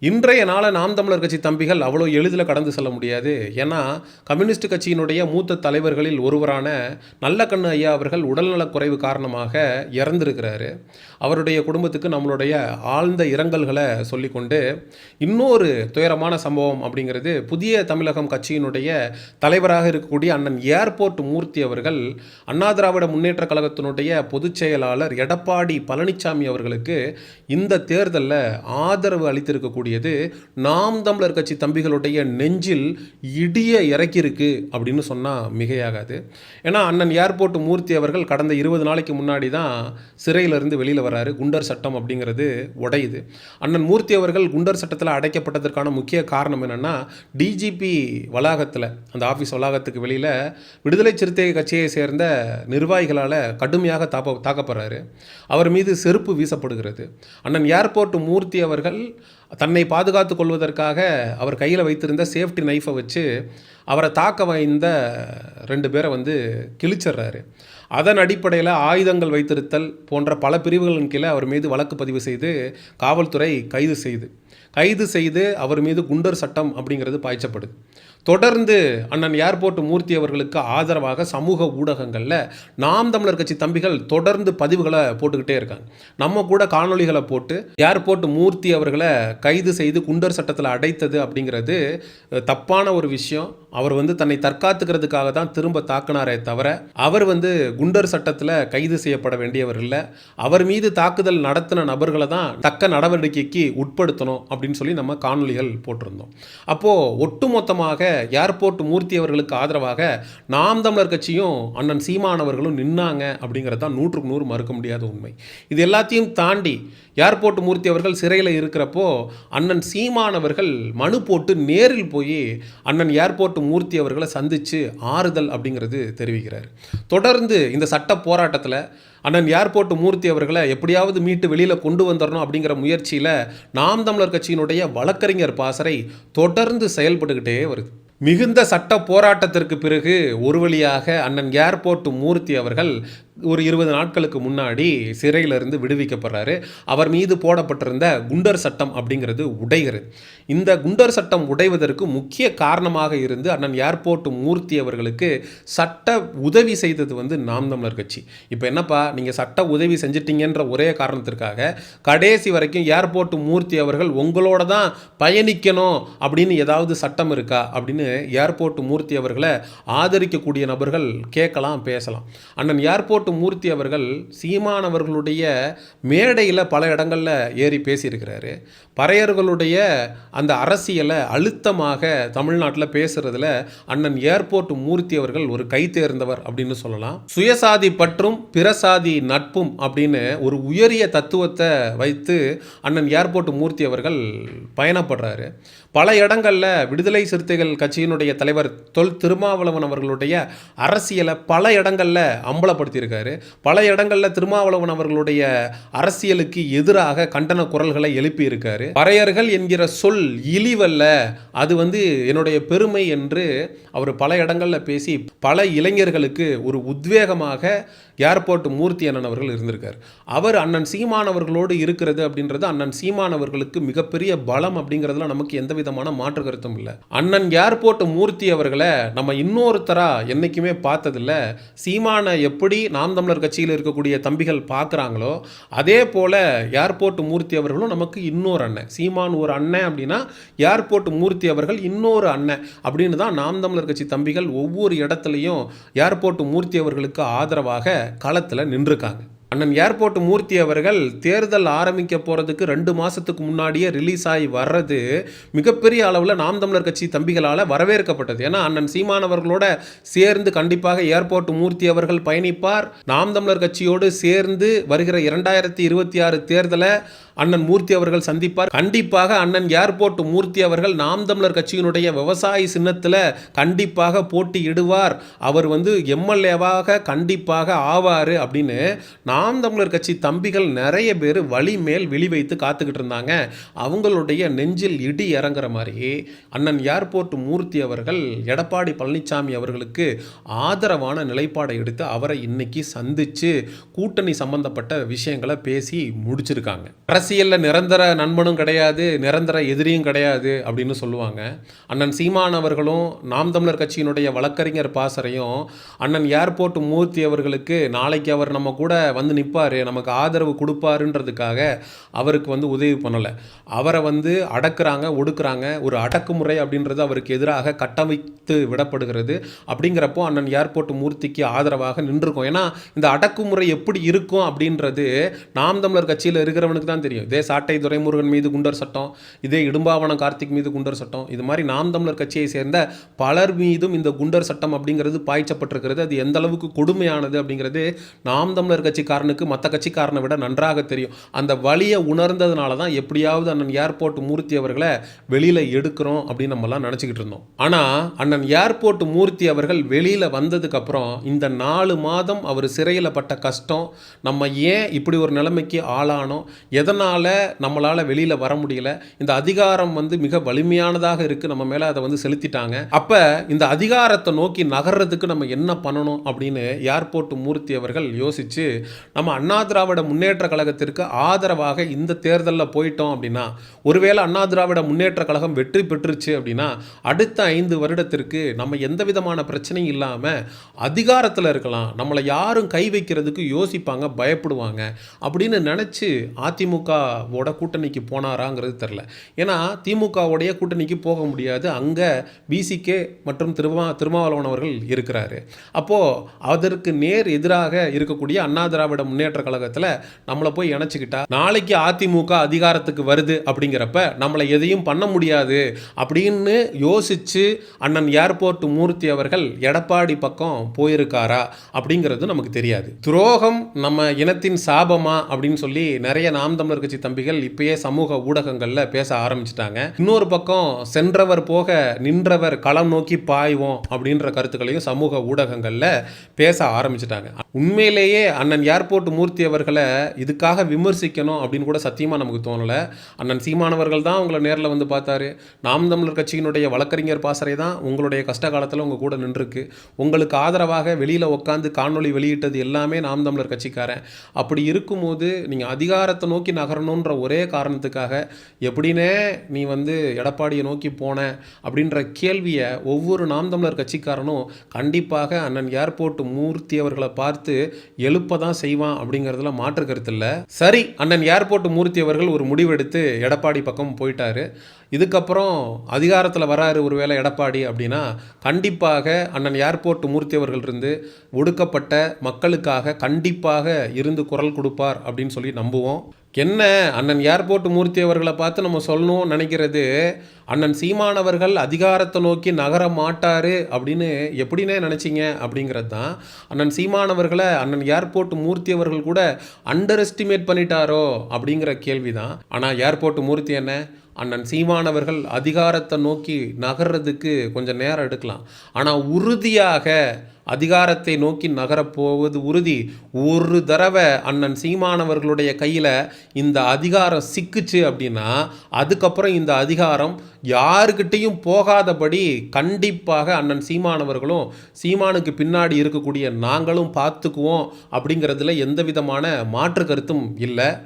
இன்றைய நாள நாம் தமிழர் கட்சி தம்பிகள் அவ்வளோ எளிதில் கடந்து செல்ல முடியாது. ஏன்னா கம்யூனிஸ்ட் கட்சியினுடைய மூத்த தலைவர்களில் ஒருவரான நல்லக்கண்ணு ஐயா அவர்கள் உடல்நலக் குறைவு காரணமாக இறந்திருக்கிறாரு. அவருடைய குடும்பத்துக்கு நம்மளுடைய ஆழ்ந்த இரங்கல்களை சொல்லிக்கொண்டு, இன்னொரு துயரமான சம்பவம் அப்படிங்கிறது, புதிய தமிழகம் கட்சியினுடைய தலைவராக இருக்கக்கூடிய அண்ணன் ஏர்போர்ட் மூர்த்தி அவர்கள் அண்ணா திராவிட முன்னேற்ற கழகத்தினுடைய பொதுச் செயலாளர் எடப்பாடி பழனிசாமி அவர்களுக்கு இந்த தேர்தலில் ஆதரவு அளித்திருக்கக்கூடியது நாம் தமிழர் கட்சி தம்பிகளுடைய நெஞ்சில் இடிய இறக்கியிருக்கு அப்படின்னு சொன்னால் மிகையாகாது. ஏன்னா அண்ணன் ஏர்போர்ட் மூர்த்தி அவர்கள் கடந்த 20 நாளைக்கு முன்னாடி தான் சிறையிலிருந்து வெளியில் வராரு. குண்டர் சட்டம் அப்படிங்கிறது உடையுது. அண்ணன் மூர்த்தி அவர்கள் குண்டர் சட்டத்தில் அடைக்கப்பட்டதற்கான முக்கிய காரணம் என்னென்னா, டிஜிபி வளாகத்தில், அந்த ஆஃபீஸ் வளாகத்துக்கு வெளியில் விடுதலை சிறுத்தை கட்சியை சேர்ந்த நிர்வாகிகளால் கடுமையாக தாக்கப்படுறாரு. அவர் மீது செருப்பு வீசப்படுகிறது. அண்ணன் ஏர்போர்ட் மூர்த்தி அவர்கள் தன்னை பாதுகாத்து கொள்வதற்காக அவர் கையில் வைத்திருந்த சேஃப்டி நைஃபை வச்சு அவரை தாக்க வைந்த 2 பேரை கிழிச்சிடுறாரு. அதன் அடிப்படையில் ஆயுதங்கள் வைத்திருத்தல் போன்ற பல பிரிவுகளின் கீழே அவர் மீது வழக்கு பதிவு செய்து காவல்துறை கைது செய்து அவர் மீது குண்டர் சட்டம் அப்படிங்கிறது பாய்ச்சப்படுது. தொடர்ந்து அண்ணன் ஏர்போர்ட் மூர்த்தி அவர்களுக்கு ஆதரவாக சமூக ஊடகங்களில் நாம் தமிழர் கட்சி தம்பிகள் தொடர்ந்து பதிவுகளை போட்டுக்கிட்டே இருக்காங்க. நம்ம கூட காணொலிகளை போட்டு ஏர்போர்ட் மூர்த்தி அவர்களை கைது செய்து குண்டர் சட்டத்தில் அடைத்தது அப்படிங்கிறது தப்பான ஒரு விஷயம். அவர் தன்னை தற்காத்துக்கிறதுக்காக தான் திரும்ப தாக்கினாரே தவிர, அவர் குண்டர் சட்டத்தில் கைது செய்யப்பட வேண்டியவர் இல்லை. அவர் மீது தாக்குதல் நடத்தின நபர்களை தான் தக்க நடவடிக்கைக்கு உட்படுத்தணும் அப்படின்னு சொல்லி நம்ம காணொலிகள் போட்டிருந்தோம். அப்போது ஒட்டுமொத்தமாக ஏர்போர்ட் மூர்த்தி அவர்களுக்கு ஆதரவாக நாம் தமிழர் கட்சியும் அண்ணன் சீமானவர்களும் நின்னாங்க அப்படிங்கிறது தான் 100க்கு 100 மறுக்க முடியாத உண்மை. இது எல்லாத்தையும் தாண்டி ஏர்போர்ட் மூர்த்தி அவர்கள் சிறையில் இருக்கிறப்போ அண்ணன் சீமானவர்கள் மனு போட்டு நேரில் போய் அண்ணன் ஏர்போர்ட் மூர்த்தி அவர்களை சந்தித்து ஆறுதல் அப்படிங்கிறது தெரிவிக்கிறார். தொடர்ந்து இந்த சட்ட போராட்டத்தில் அண்ணன் ஏர்போர்ட் மூர்த்தி அவர்களை எப்படியாவது மீட்டு வெளியில் கொண்டு வந்துடணும் அப்படிங்கிற முயற்சியில் நாம் தமிழர் கட்சியினுடைய வழக்கறிஞர் பாசறை தொடர்ந்து செயல்பட்டுக்கிட்டே வருது. மிகுந்த சட்ட போராட்டத்திற்கு பிறகு ஒரு வழியாக அண்ணன் ஏர்போர்ட் மூர்த்தி அவர்கள் ஒரு 20 நாட்களுக்கு முன்னாடி சிறையிலிருந்து விடுவிக்கப்படுறாரு. அவர் மீது போடப்பட்டிருந்த குண்டர் சட்டம் அப்படிங்கிறது உடைகிறது. இந்த குண்டர் சட்டம் உடைவதற்கு முக்கிய காரணமாக இருந்து அண்ணன் ஏர்போர்ட் மூர்த்தி அவர்களுக்கு சட்ட உதவி செய்தது நாம் தமிழர் கட்சி. இப்போ என்னப்பா, நீங்கள் சட்ட உதவி செஞ்சிட்டீங்கன்ற ஒரே காரணத்திற்காக கடைசி வரைக்கும் ஏர்போர்ட் மூர்த்தி அவர்கள் உங்களோட தான் பயணிக்கணும் அப்படின்னு ஏதாவது சட்டம் இருக்கா அப்படின்னு ஏர்போர்ட் மூர்த்தி அவர்களை ஆதரிக்கக்கூடிய நபர்கள் கேட்கலாம், பேசலாம். அண்ணன் ஏர்போர்ட் மூர்த்தி அவர்கள் சீமானவர்களுடைய மேடையில் பல இடங்களில் ஏறி பேசியிருக்கிறாரு. பறையர்களுடைய அந்த அரசியலை அழுத்தமாக தமிழ்நாட்டில் பேசுறதுல அண்ணன் ஏர்போர்ட் மூர்த்தி அவர்கள் ஒரு கை தேர்ந்தவர் அப்படின்னு சொல்லலாம். சுயசாதி பற்றும் பிறசாதி நட்பும் அப்படின்னு ஒரு உயரிய தத்துவத்தை வைத்து அண்ணன் ஏர்போர்ட் மூர்த்தி அவர்கள் பயணப்படுறாரு. பல இடங்களில் விடுதலை சிறுத்தைகள் கட்சியினுடைய தலைவர் தொல் திருமாவளவன் அவர்களுடைய அரசியலை பல இடங்களில் அம்பலப்படுத்தியிருக்காரு. பல இடங்களில் திருமாவளவன் அவர்களுடைய அரசியலுக்கு எதிராக கண்டன குரல்களை எழுப்பியிருக்காரு. பறையர்கள் என்கிற சொல் இழிவல்ல, அது என்னுடைய பெருமை என்று அவர் பல இடங்களில் பேசி பல இளைஞர்களுக்கு ஒரு உத்வேகமாக ஏர்போர்ட் மூர்த்தி அண்ணன் அவர்கள் இருந்திருக்கார். அவர் அண்ணன் சீமானவர்களோடு இருக்கிறது அப்படின்றது அண்ணன் சீமானவர்களுக்கு மிகப்பெரிய பலம் அப்படிங்கிறதுல நமக்கு எந்த விதமான மாற்று கருத்தும் இல்லை. அண்ணன் ஏர்போர்ட் மூர்த்தி அவர்களை நம்ம இன்னொருத்தரா என்னைக்குமே பார்த்ததில்ல. சீமானை எப்படி நாம் தமிழர் கட்சியில் இருக்கக்கூடிய தம்பிகள் பார்க்குறாங்களோ அதே போல ஏர்போர்ட் மூர்த்தி அவர்களும் நமக்கு இன்னொரு அண்ணன். சீமான் ஒரு அண்ணன் அப்படின்னா ஏர்போர்ட் மூர்த்தி அவர்கள் இன்னொரு அண்ணன் அப்படின்னு தான் நாம் தமிழர் கட்சி தம்பிகள் ஒவ்வொரு இடத்துலையும் ஏர்போர்ட் மூர்த்தி அவர்களுக்கு ஆதரவாக களத்தில் நின்றுருக்காங்க. அண்ணன் ஏர்போர்ட் மூர்த்தி அவர்கள் தேர்தல் ஆரம்பிக்க போகிறதுக்கு 2 மாதத்துக்கு முன்னாடியே ரிலீஸ் ஆகி வர்றது மிகப்பெரிய அளவில் நாம் தமிழர் கட்சி தம்பிகளால் வரவேற்கப்பட்டது. ஏன்னா அண்ணன் சீமானவர்களோட சேர்ந்து கண்டிப்பாக ஏர்போர்ட் மூர்த்தி அவர்கள் பயணிப்பார். நாம் தமிழர் கட்சியோடு சேர்ந்து வருகிற 2026 தேர்தலை அண்ணன் மூர்த்தி அவர்கள் சந்திப்பார். கண்டிப்பாக அண்ணன் ஏர்போர்ட் மூர்த்தி அவர்கள் நாம் தமிழர் கட்சியினுடைய விவசாய சின்னத்தில் கண்டிப்பாக போட்டியிடுவார். அவர் எம்எல்ஏவாக கண்டிப்பாக ஆவார் அப்படின்னு நாம் தமிழர் கட்சி தம்பிகள் நிறைய பேர் வழி மேல் விழி வைத்து காத்துக்கிட்டு இருந்தாங்க. அவங்களுடைய நெஞ்சில் இடி இறங்குற மாதிரி அண்ணன் ஏர்போர்ட் மூர்த்தி அவர்கள் எடப்பாடி பழனிசாமி அவர்களுக்கு ஆதரவான நிலைப்பாடை எடுத்து அவரை இன்னைக்கு சந்தித்து கூட்டணி சம்பந்தப்பட்ட விஷயங்களை பேசி முடிச்சிருக்காங்க. அரசியல்ல நிரந்தர நண்பனும் கிடையாது, நிரந்தர எதிரியும் கிடையாது அப்படின்னு சொல்லுவாங்க. அண்ணன் சீமான் அவர்களும் நாம் தமிழர் கட்சியினுடைய வழக்கறிஞர் பாசறையும் அண்ணன் ஏர்போர்ட் மூர்த்தி அவர்களுக்கு நாளைக்கு அவர் நம்ம கூட வந்து நிற்பார், நமக்கு ஆதரவு கொடுப்பாருன்றதுக்காக அவருக்கு வந்து உதவி பண்ணலை. அவரை வந்து அடக்குறாங்க, ஒடுக்குறாங்க. ஒரு அடக்குமுறை அப்படின்றது அவருக்கு எதிராக கட்டமைத்து விடப்படுகிறது. அப்படிங்கிறப்போ அண்ணன் ஏர்போர்ட் மூர்த்திக்கு ஆதரவாக நின்றுருக்கோம். ஏன்னா இந்த அடக்குமுறை எப்படி இருக்கும் அப்படின்றது நாம் தமிழர் கட்சியில் இருக்கிறவனுக்கு தான் தெரியும். இதே சாட்டை துரைமுருகன் மீது குண்டர் சட்டம், இதே இடும்பாவனம் கார்த்திக் மீது குண்டர் சட்டம், இது மாதிரி நாம் தமிழர் கட்சியை சேர்ந்த பலர் மீதும் இந்த குண்டர் சட்டம் அப்படிங்கிறது பாய்ச்சப்பட்டிருக்கிறது. அது எந்த அளவுக்கு கொடுமையானது அப்படிங்கிறது நாம் தமிழர் கட்சிக்காரனுக்கு மற்ற கட்சிக்காரனை விட நன்றாக தெரியும். அந்த வலியை உணர்ந்ததுனால தான் எப்படியாவது அண்ணன் ஏர்போர்ட் மூர்த்தி அவர்களை வெளியில் எடுக்கிறோம் அப்படின்னு நம்மலாம் நினச்சிக்கிட்டு இருந்தோம். ஆனால் அண்ணன் ஏர்போர்ட் மூர்த்தி அவர்கள் வெளியில் வந்ததுக்கப்புறம் இந்த 4 மாதம் அவர் சிறையில் பட்ட கஷ்டம், நம்ம ஏன் இப்படி ஒரு நிலைமைக்கு ஆளானோம், எதனால் நம்மளால் வெளியில் வர முடியல, இந்த அதிகாரம் வந்து மிக வலிமையானதாக இருக்குது, நம்ம மேலே அதை வந்து செலுத்திட்டாங்க. அப்போ இந்த அதிகாரத்தை நோக்கி நகர்றதுக்கு நம்ம என்ன பண்ணணும் அப்படின்னு ஏர்போர்ட் மூர்த்தி அவர்கள் யோசித்து, நம்ம அண்ணா திராவிட முன்னேற்ற கழகத்திற்கு ஆதரவாக இந்த தேர்தலில் போயிட்டோம் அப்படின்னா, ஒருவேளை அண்ணா திராவிட முன்னேற்ற கழகம் வெற்றி பெற்றுச்சு அப்படின்னா அடுத்த 5 வருடத்திற்கு நம்ம எந்த விதமான பிரச்சனையும் இல்லாமல் அதிகாரத்தில் இருக்கலாம், நம்மளை யாரும் கை வைக்கிறதுக்கு யோசிப்பாங்க, பயப்படுவாங்க அப்படின்னு நினச்சி அதிமுகவோட கூட்டணிக்கு போனாராங்கிறது தெரில. ஏன்னா திமுகவுடைய கூட்டணிக்கு போக முடியாது, அங்கே பிசிகே மற்றும் திருமாவளவன் அவர்கள் இருக்கிறாரு. அப்போது அதற்கு நேர் எதிராக இருக்கக்கூடிய அண்ணா திராவிட முன்னேற்ற கழகத்தில் நம்மளை போய் இணைச்சிக்கிட்டா நாளைக்கு அதிமுக அதிகாரத்துக்கு வருது அப்படிங்கிறப்ப நம்மளை எதையும் பண்ண முடியாது அப்படின்னு யோசித்து அண்ணன் ஏர்போர்ட் மூர்த்தி அவர்கள் எடப்பாடி பக்கம் போயிருக்காரா அப்படிங்கிறது நமக்கு தெரியாது. துரோகம் நம்ம இனத்தின் சாபமா அப்படின்னு சொல்லி நிறைய நாம் தமிழர் கட்சி தம்பிகள் இப்பயே சமூக ஊடகங்களில் பேச ஆரம்பிச்சிட்டாங்க. இன்னொரு பக்கம் சென்றவர் போக நின்றவர் களம் நோக்கி பாய்வோம் அப்படின்ற கருத்துக்களையும் சமூக ஊடகங்களில் பேச ஆரம்பிச்சிட்டாங்க. உண்மையிலேயே அண்ணன் ஏர்போர்ட் மூர்த்தி அவர்களை இதுக்காக விமர்சிக்கணும் அப்படின்னு கூட சத்தியமாக நமக்கு தோணலை. அண்ணன் சீமானவர்கள் தான் உங்களை நேரில் வந்து பார்த்தாரு. நாம் தமிழர் கட்சியினுடைய வழக்கறிஞர் பாசறை தான் உங்களுடைய கஷ்ட காலத்தில் உங்கள் கூட நின்றுருக்கு. உங்களுக்கு ஆதரவாக வெளியில் உட்காந்து காணொளி வெளியிட்டது எல்லாமே நாம் தமிழர் கட்சிக்காரன். அப்படி இருக்கும்போது நீங்கள் அதிகாரத்தை நோக்கி நகரணுன்ற ஒரே காரணத்துக்காக எப்படின்னே நீ வந்து எடப்பாடியை நோக்கி போன அப்படின்ற கேள்வியை ஒவ்வொரு நாம் தமிழர் கட்சிக்காரனும் கண்டிப்பாக அண்ணன் ஏர்போர்ட் மூர்த்தி அவர்களை பார்த்து எழுப்ப தான் செய்வான் அப்படிங்கிறதுல மாற்று கருத்து இல்லை. சரி, அண்ணன் ஏர்போர்ட் மூர்த்தி அவர்கள் ஒரு முடிவெடுத்து எடப்பாடி பக்கம் போயிட்டாரு. இதுக்கப்புறம் அதிகாரத்தில் வராரு ஒருவேளை எடப்பாடி அப்படின்னா கண்டிப்பாக அண்ணன் ஏர்போர்ட் மூர்த்தி அவர்கள் இருந்து ஒடுக்கப்பட்ட மக்களுக்காக கண்டிப்பாக இருந்து குரல் கொடுப்பார் அப்படின்னு சொல்லி நம்புவோம். என்ன அண்ணன் ஏர்போர்ட் மூர்த்தி அவர்களை பார்த்து நம்ம சொல்லணும் நினைக்கிறது, அண்ணன் சீமான் அவர்கள் அதிகாரத்தை நோக்கி நகர மாட்டார் அப்படின்னு எப்படின்னே நினச்சிங்க அப்படிங்கிறது தான். அண்ணன் சீமான் அவர்களை அண்ணன் ஏர்போர்ட் மூர்த்தி அவர்கள் கூட அண்டர் எஸ்டிமேட் பண்ணிட்டாரோ அப்படிங்கிற கேள்வி தான். ஆனால் ஏர்போர்ட் மூர்த்தி என்ன, அண்ணன் சீமான் அவர்கள் அதிகாரத்தை நோக்கி நகர்றதுக்கு கொஞ்சம் நேரம் எடுக்கலாம், ஆனால் உறுதியாக அதிகாரத்தை நோக்கி நகரப்போவது உறுதி. ஒரு தடவை அண்ணன் சீமானவர்களுடைய கையில் இந்த அதிகாரம் சிக்குச்சு அப்படின்னா அதுக்கப்புறம் இந்த அதிகாரம் யாருக்கிட்டையும் போகாதபடி கண்டிப்பாக அண்ணன் சீமானவர்களும் சீமானுக்கு பின்னாடி இருக்கக்கூடிய நாங்களும் பார்த்துக்குவோம் அப்படிங்கிறதுல எந்த விதமான மாற்று கருத்தும் இல்லை.